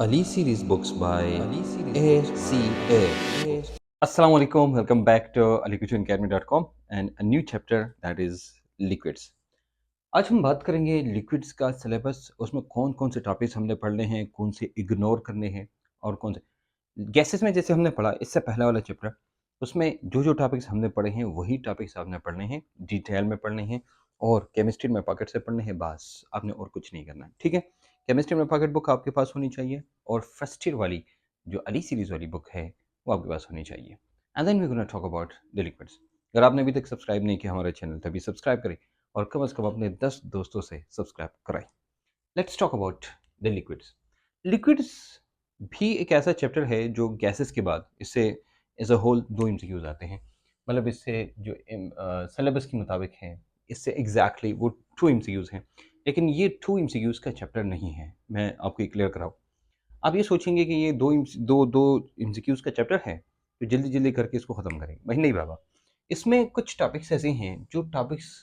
Ali series books by ACA. Assalamu alaikum, welcome back to alikutunacademy.com and a new chapter that is liquids. आज हम बात करेंगे liquids का syllabus, उसमें कौन कौन से टॉपिक्स हमने पढ़ने हैं, कौन से इग्नोर करने हैं और कौन से गैसेस में जैसे हमने पढ़ा इससे पहला वाला चैप्टर, उसमें जो जो टॉपिक्स हमने पढ़े हैं वही टॉपिक्स आपने पढ़ने हैं, डिटेल में पढ़ने हैं और केमिस्ट्री में पॉकेट से पढ़ने हैं, बस आपने और कुछ नहीं करना है, ठीक है। केमिस्ट्री में पॉकेट बुक आपके पास होनी चाहिए और फर्स्ट ईयर वाली जो अली सीरीज़ वाली बुक है वो आपके पास होनी चाहिए। And then we gonna talk about the liquids. अगर आपने अभी तक सब्सक्राइब नहीं किया हमारे चैनल तभी सब्सक्राइब करें और कम से कम अपने 10 दोस्तों से सब्सक्राइब कराएं। Let's talk about the liquids. Liquids भी एक ऐसा चैप्टर है जो गैसेस के बाद इससे एज अ होल दो एमसीक्यूज आते हैं, मतलब इससे जो सिलेबस के मुताबिक है इससे एग्जैक्टली वो 2 एमसीक्यूज हैं, लेकिन ये 2 एमसीक्यूज का चैप्टर नहीं है। मैं आपको क्लियर कराऊँ, आप ये सोचेंगे कि ये दो एमसीक्यूज का चैप्टर है तो जल्दी जल्दी करके इसको ख़त्म करेंगे, वही नहीं बाबा। इसमें कुछ टॉपिक्स ऐसे हैं जो टॉपिक्स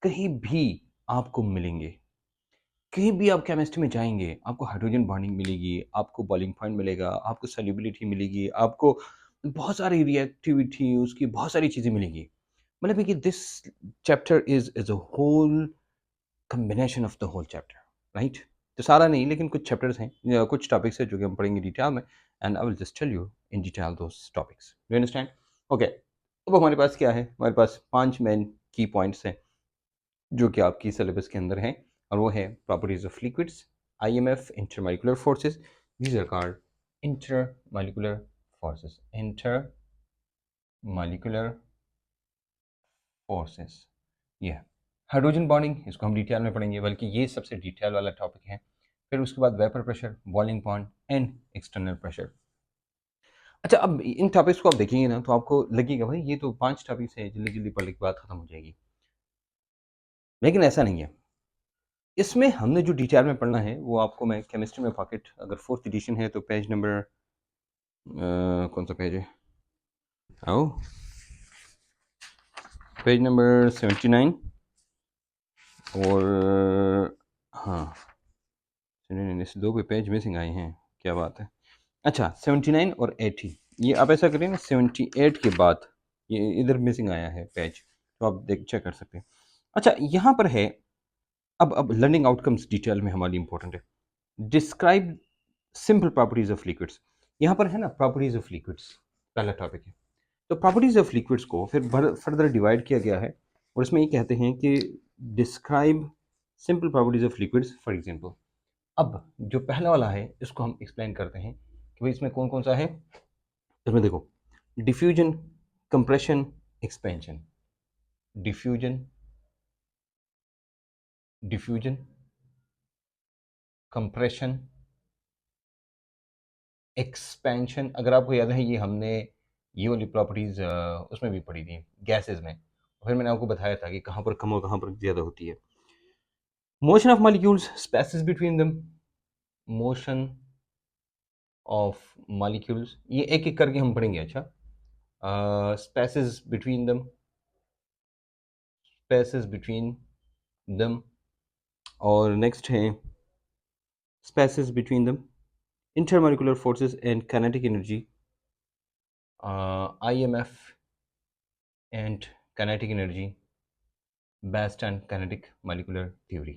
कहीं भी आपको मिलेंगे, कहीं भी आप केमिस्ट्री में जाएंगे आपको हाइड्रोजन बॉन्डिंग मिलेगी, आपको बॉइलिंग पॉइंट मिलेगा, आपको सॉल्युबिलिटी मिलेगी, आपको बहुत सारी रिएक्टिविटी उसकी बहुत सारी चीज़ें मिलेंगी। मतलब है कि this chapter is a whole combination of the whole chapter, right. तो सारा नहीं लेकिन कुछ चैप्टर्स हैं या कुछ टॉपिक्स हैं जो कि हम पढ़ेंगे डिटेल में, and I will just tell you in detail those topics, you understand. Okay, अब हमारे पास क्या है, हमारे पास 5 मेन की पॉइंट्स हैं जो कि आपकी सिलेबस के अंदर हैं, और वो है properties of liquids, IMF, intermolecular forces, these are called intermolecular forces, intermolecular forces. ये हाइड्रोजन बॉन्डिंग, इसको हम डिटेल में पढ़ेंगे, बल्कि ये सबसे डिटेल वाला टॉपिक है। फिर उसके बाद vapour pressure, boiling point and external pressure. अच्छा, अब इन टॉपिक्स को आप देखेंगे ना तो आपको लगेगा भाई ये तो 5 टॉपिक्स है, जल्दी जल्दी पढ़ने के बाद खत्म हो जाएगी, लेकिन ऐसा नहीं है। इसमें हमने जो डिटेल में पढ़ना है वो आपको मैं केमिस्ट्री में पॉकेट, अगर 4th एडिशन है तो पेज नंबर कौन सा पेज है, आओ पेज नंबर 79 और हाँ 79, इस 2 पे पेज मिसिंग आए हैं, क्या बात है। अच्छा 79 और 80, ये आप ऐसा करें ना 78 के बाद ये इधर मिसिंग आया है पेज, तो आप देख चेक कर सकते हैं। अच्छा यहाँ पर है, अब लर्निंग आउटकम्स डिटेल में हमारी इंपॉर्टेंट है। Describe simple properties of liquids, यहाँ पर है ना प्रॉपर्टीज ऑफ लिक्विड्स पहला टॉपिक है। तो प्रॉपर्टीज ऑफ लिक्विड्स को फिर फर्दर डिवाइड किया गया है और इसमें ये कहते हैं कि describe simple properties of liquids for example. अब जो पहला वाला है इसको हम एक्सप्लेन करते हैं कि भाई इसमें कौन कौन सा है। इसमें देखो, diffusion, compression, expansion, diffusion, diffusion, compression, expansion. अगर आपको याद है ये हमने ये वाली प्रॉपर्टीज उसमें भी पढ़ी थी गैसेस में, फिर मैंने आपको बताया था कि कहाँ पर कम और कहाँ पर ज़्यादा होती है। Motion of molecules, spaces between them, motion of molecules, ये एक एक करके हम पढ़ेंगे। अच्छा, spaces between them, spaces between them, और नेक्स्ट है spaces between them, intermolecular forces and kinetic energy, IMF and kinetic energy based and kinetic molecular theory.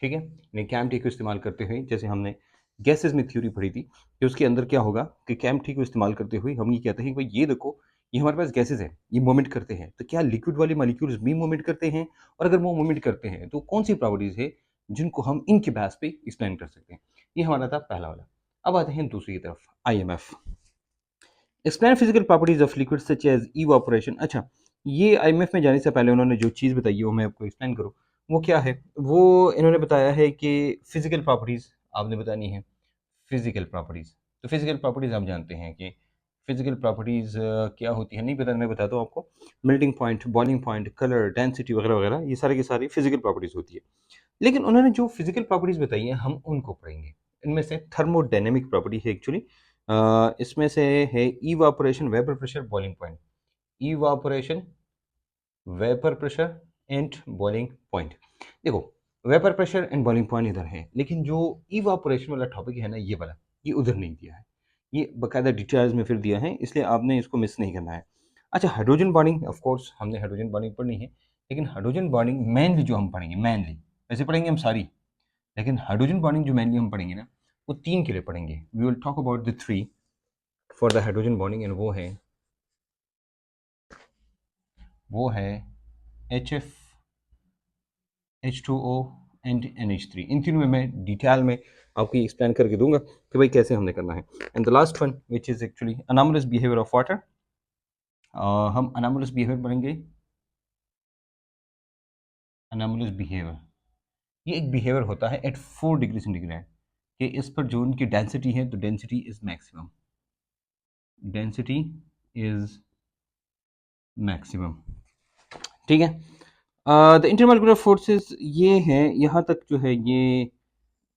ठीक है, यानी कैम-टी को इस्तेमाल करते हुए, जैसे हमने गैसेस में थ्योरी पढ़ी थी कि उसके अंदर क्या होगा कि कैम-टी को इस्तेमाल करते हुए हम ये कहते हैं कि भाई ये देखो, ये हमारे पास गैसेस हैं, ये मूवमेंट करते हैं, तो क्या लिक्विड वाले मॉलिक्यूल्स भी मूवमेंट करते हैं, और अगर वो मूवमेंट करते हैं तो कौन सी प्रॉपर्टीज है जिनको हम इनके बेस पे एक्सप्लेन कर सकते हैं। ये हमारा था पहला वाला। अब आते हैं दूसरी तरफ, IMF, explain physical properties of liquid such as evaporation. अच्छा, ये आईएमएफ में जाने से पहले उन्होंने जो चीज़ बताई है वो मैं आपको एक्सप्लेन करूँ, वो क्या है। वो इन्होंने बताया है कि फिजिकल प्रॉपर्टीज आपने बतानी है, फिजिकल प्रॉपर्टीज। तो फिजिकल प्रॉपर्टीज आप जानते हैं कि फिजिकल प्रॉपर्टीज क्या होती है, नहीं पता, मैं बताता हूँ आपको। Melting point, boiling point, colour, density वगैरह वगैरह, ये सारी की सारी फिजिकल प्रॉपर्टीज होती है। लेकिन उन्होंने जो फिजिकल प्रॉपर्टीज बताई हैं हम उनको पढ़ेंगे। इनमें से थर्मोडायनेमिक प्रॉपर्टी है एक्चुअली, इसमें से है evaporation, vapour pressure, boiling point, evaporation, vapour pressure and boiling point. देखो, vapour pressure and boiling point इधर है, लेकिन जो इवापोरेशन वाला टॉपिक है ना, ये वाला, ये उधर नहीं दिया है, ये बाकायदा डिटेल्स में फिर दिया है, इसलिए आपने इसको मिस नहीं करना है। अच्छा, हाइड्रोजन बॉन्डिंग, ऑफ कोर्स हमने हाइड्रोजन बॉन्डिंग पढ़नी है, लेकिन हाइड्रोजन बॉन्डिंग मेनली जो हम पढ़ेंगे, मेनली वैसे पढ़ेंगे हम सारी, लेकिन हाइड्रोजन बॉन्डिंग जो मेनली हम पढ़ेंगे ना, वो 3 के लिए पढ़ेंगे। We will talk about the 3 for the hydrogen bonding, and वो है HF, H2O एंड NH3। इन तीनों में मैं डिटेल में आपको एक्सप्लेन करके दूंगा कि भाई कैसे हमने करना है। And the last one which is actually anomalous behaviour of water, हम अनोमलस बिहेवियर पढ़ेंगे। अनोमलस बिहेवियर, ये एक बिहेवियर होता है एट 4 डिग्री सेंटीग्रेड, कि इस पर जो उनकी डेंसिटी है, तो density is maximum, density is maximum, ठीक है। द इंटरमोलिकुलर फोर्सेस ये हैं, यहाँ तक जो है ये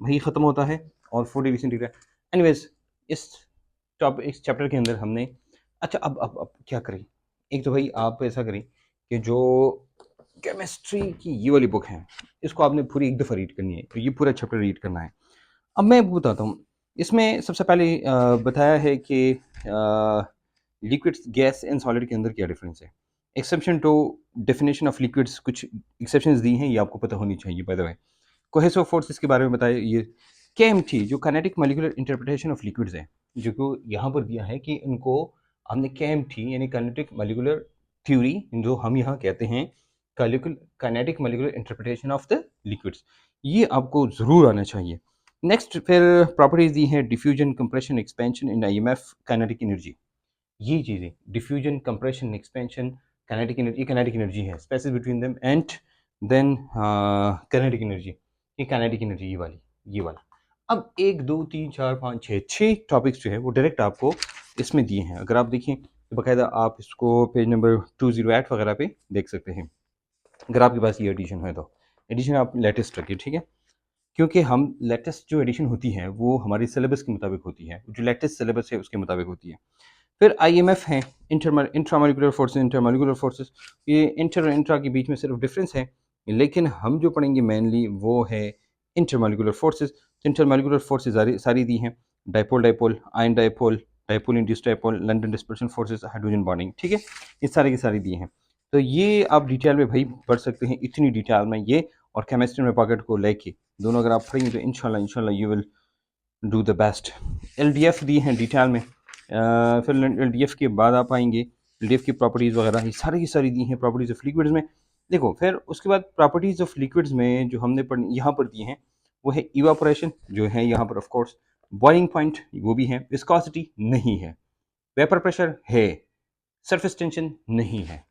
वही ख़त्म होता है, और 4 डिग्री सेंटीग्रेड। एनीवेज, इस चैप्टर के अंदर हमने, अच्छा अब क्या करें, एक तो भाई आप ऐसा करें कि जो केमिस्ट्री की ये वाली बुक है, इसको आपने पूरी एक दफ़ा रीड करनी है, तो ये पूरा चैप्टर रीड करना है। अब मैं आपको बताता हूँ, इसमें सबसे पहले बताया है कि लिक्विड्स, गैस एंड सॉलिड के अंदर क्या डिफरेंस है। Exception to definition of liquids, कुछ एक्सेप्शंस दी हैं, ये आपको पता होनी चाहिए। By the way, cohesive forces के बारे में बताया, ये KMT जो kinetic molecular interpretation of liquids है, जो को यहाँ पर दिया है कि इनको हमने KMT यानी काइनेटिक मॉलिक्यूलर थ्योरी, जो हम यहाँ कहते हैं kinetic molecular interpretation of the liquids, ये आपको ज़रूर आना चाहिए। नेक्स्ट फिर प्रॉपर्टीज दी हैं, diffusion, compression, expansion in IMF, kinetic energy, ये चीज़ें diffusion, compression, expansion, kinetic energy, kinetic energy है, spaces between them, and then kinetic energy, ये काइनेटिक एनर्जी, ये वाला। अब 1 2 3 4 5 6 टॉपिक्स जो है वो डायरेक्ट आपको इसमें दिए हैं। अगर आप देखें तो बाकायदा आप इसको पेज नंबर 208 वगैरह पे देख सकते हैं, अगर आपके पास ये एडिशन है तो। एडिशन आप लेटेस्ट रखिए, ठीक है, क्योंकि हम लेटेस्ट जो एडिशन होती है वो हमारी सिलेबस के मुताबिक होती है, जो लेटेस्ट सिलेबस है उसके मुताबिक होती है। फिर IMF है, इंट्रामोलिकुलर फोर्सेस, इंटरमोलिकुलर फोर्सेस, ये इंटर और इंट्रा के बीच में सिर्फ डिफरेंस है, लेकिन हम जो पढ़ेंगे मेनली वो है इंटरमोलिकुलर फोर्सेस। तो इंटरमोलिकुलर फोर्सेस सारी दी हैं, dipole dipole, ion dipole, dipole induced dipole, London dispersion forces, hydrogen bonding, ठीक है, ये सारे की सारी दी हैं। तो ये आप डिटेल में भाई पढ़ सकते हैं, इतनी डिटेल में ये, और केमिस्ट्री में पॉकेट को लेके दोनों अगर आप पढ़ेंगे तो इंशाल्लाह you will do the best. LDF दी हैं डिटेल में, फिर LDF के बाद आप आएंगे LDF की प्रॉपर्टीज़ वगैरह, ये सारी की सारी दी हैं प्रॉपर्टीज़ ऑफ लिक्विड्स में। देखो फिर उसके बाद प्रॉपर्टीज़ ऑफ लिक्विड्स में जो हमने यहाँ पर दी हैं वो है इवापोरेशन, जो है यहाँ पर ऑफ कोर्स, बॉइलिंग पॉइंट वो भी है, विस्कोसिटी नहीं है, वेपर प्रेशर है, सरफेस टेंशन नहीं है,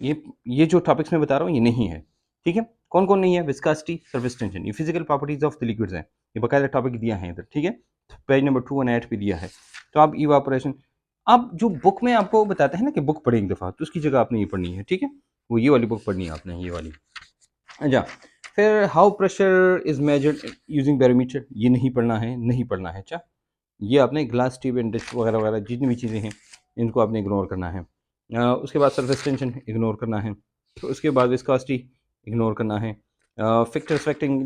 ये जो टॉपिक्स मैं बता रहा हूँ ये नहीं है, ठीक है। कौन कौन नहीं है, विस्कोसिटी, सरफेस टेंशन, ये physical properties of the liquids हैं, ये बकायदा टॉपिक दिया है इधर, ठीक है, पेज नंबर 218 पे दिया है। तो आप इवापोरेशन, आप जो बुक में आपको बताते हैं ना कि बुक पढ़े एक दफ़ा, तो उसकी जगह आपने ये पढ़नी है, ठीक है, वो ये वाली बुक पढ़नी है आपने, ये वाली। अच्छा, फिर how pressure is measured using barometer, ये नहीं पढ़ना है, नहीं पढ़ना है। अच्छा, ये आपने ग्लास ट्यूब एंड डिश वगैरह वगैरह जितनी भी चीज़ें हैं इनको आपने इग्नोर करना है। उसके बाद सरफेस टेंशन इग्नोर करना है, तो उसके बाद विस्कोसिटी इग्नोर करना है, फैक्टर अफेक्टिंग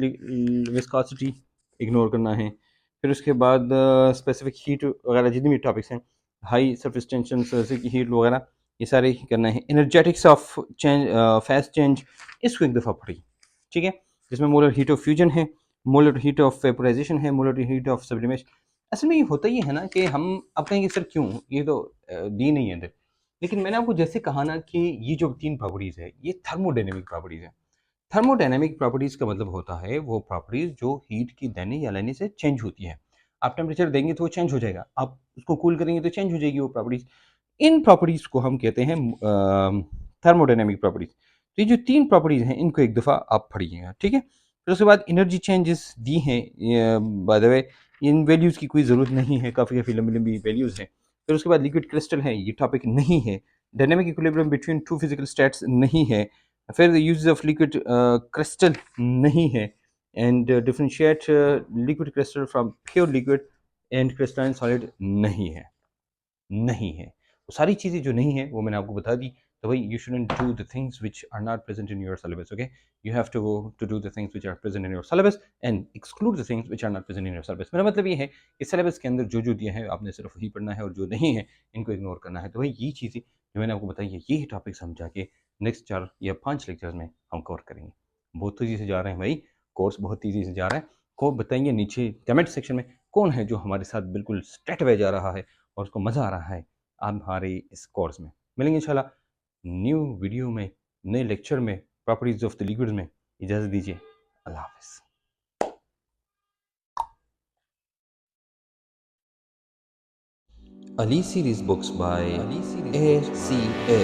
विस्कोसिटी इग्नोर करना है। फिर उसके बाद स्पेसिफिक हीट वगैरह जितनी भी टॉपिक्स हैं, high surface tension, specific heat वगैरह, ये सारे करना है। Energetics of change, phase change, इसको एक दफ़ा पढ़िए, ठीक है, जिसमें मोलर हीट ऑफ फ्यूजन है, मोलर हीट ऑफ वेपोराइजेशन है, मोलर हीट ऑफ सब्लिमेशन। असल में ये होता ही है ना कि हम अब कहेंगे सर क्यों, ये तो दी नहीं है इधर, लेकिन मैंने आपको जैसे कहा ना कि ये जो 3 प्रॉपर्टीज़ है ये थर्मोडायनेमिक प्रॉपर्टीज़ है। थर्मोडायनेमिक प्रॉपर्टीज़ का मतलब होता है वो प्रॉपर्टीज़ जो हीट की देने या लेने से चेंज होती है। आप टेम्परेचर देंगे तो वो चेंज हो जाएगा, आप उसको कूल करेंगे तो चेंज हो जाएगी वो प्रॉपर्टीज़। इन प्रॉपर्टीज़ को हम कहते हैं थर्मोडायनेमिक प्रॉपर्टीज़। तो ये जो 3 प्रॉपर्टीज़ हैं इनको एक दफ़ा आप पढ़िएगा, ठीक है। फिर उसके बाद एनर्जी चेंजेस दी हैं, bye the way in values की कोई ज़रूरत नहीं है, काफ़ी लंबी वैल्यूज़ हैं। फिर उसके बाद लिक्विड क्रिस्टल है, ये टॉपिक नहीं है। Dynamic equilibrium between 2 physical states नहीं है। फिर यूज ऑफ लिक्विड क्रिस्टल नहीं है, and differentiate liquid crystal from pure liquid and crystalline solid नहीं है, नहीं है। वो सारी चीज़ें जो नहीं है वो मैंने आपको बता दी, तो भाई you shouldn't do the things which are not present in your syllabus, okay. You have to do the things which are present in your syllabus and exclude the things which are not present in your syllabus. मेरा मतलब ये है कि syllabus के अंदर जो जो दिया है आपने सिर्फ वही पढ़ना है और जो नहीं है इनको इग्नोर करना है। तो भाई ये चीज़ें जो मैंने आपको बताई है, यही टॉपिक्स हम जाके नेक्स्ट 4 या 5 लेक्चर्स में हम कवर करेंगे। बहुत तेज़ी से जा रहे हैं भाई, कोर्स बहुत तेज़ी से जा रहा है। को बताइए नीचे कमेंट सेक्शन में कौन है जो हमारे साथ बिल्कुल स्ट्रेट वे जा रहा है और उसको मज़ा आ रहा है अब हमारे इस कोर्स में। मिलेंगे इंशाल्लाह न्यू वीडियो में, नए लेक्चर में, प्रॉपर्टीज ऑफ द लिक्विड्स में। इजाज़त दीजिए, अल्लाह हाफ़िज़। Ali series books by A.C.A.